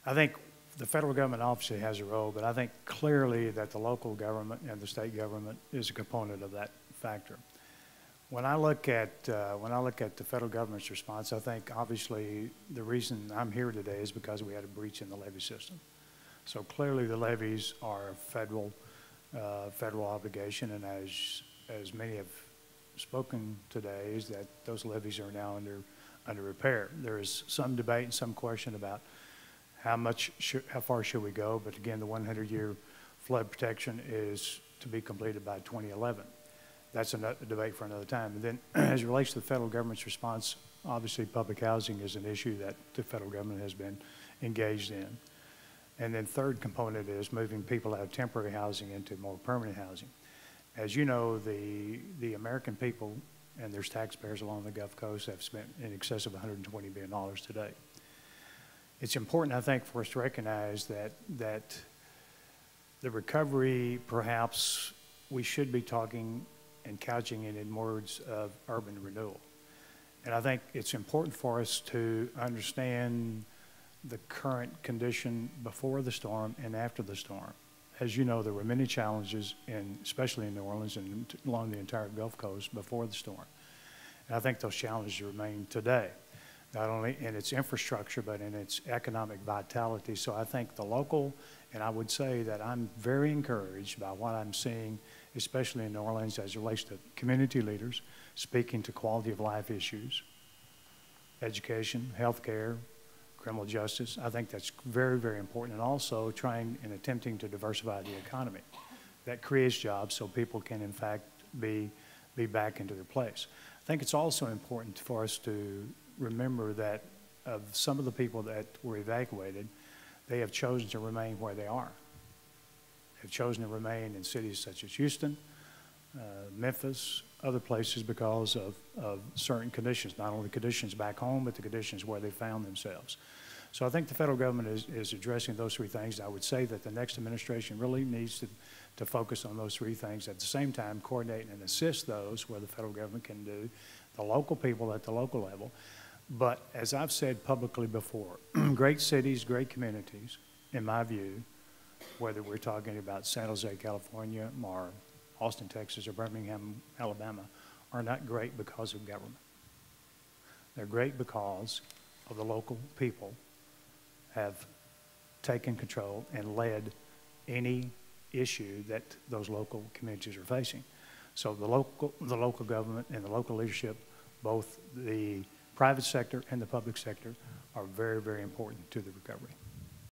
I think the federal government obviously has a role, but I think clearly that the local government and the state government is a component of that factor. When I look at the federal government's response, I think obviously the reason I'm here today is because we had a breach in the levee system. So clearly the levees are a federal obligation, and as many have spoken today, is that those levees are now under repair. There is some debate and some question about how far should we go, but again, the 100-year flood protection is to be completed by 2011. That's a debate for another time. And then as it relates to the federal government's response, obviously public housing is an issue that the federal government has been engaged in. And then third component is moving people out of temporary housing into more permanent housing. As you know, the American people and their taxpayers along the Gulf Coast have spent in excess of $120 billion today. It's important, I think, for us to recognize that the recovery, perhaps we should be talking and couching it in words of urban renewal. And I think it's important for us to understand the current condition before the storm and after the storm. As you know, there were many challenges, especially in New Orleans and along the entire Gulf Coast before the storm. And I think those challenges remain today, not only in its infrastructure, but in its economic vitality. So I think the local, and I would say that I'm very encouraged by what I'm seeing, especially in New Orleans as it relates to community leaders speaking to quality of life issues, education, healthcare, criminal justice. I think that's very, very important, and also trying and attempting to diversify the economy. That creates jobs so people can, in fact, be back into their place. I think it's also important for us to remember that of some of the people that were evacuated, they have chosen to remain where they are. They've chosen to remain in cities such as Houston, Memphis, other places because of certain conditions, not only conditions back home, but the conditions where they found themselves. So I think the federal government is addressing those three things. I would say that the next administration really needs to focus on those three things. At the same time, coordinate and assist those where the federal government can do, the local people at the local level. But as I've said publicly before, great cities, great communities, in my view, whether we're talking about San Jose, California, or Austin, Texas, or Birmingham, Alabama, are not great because of government. They're great because of the local people have taken control and led any issue that those local communities are facing. So the local government and the local leadership, both the private sector and the public sector, are very, very important to the recovery.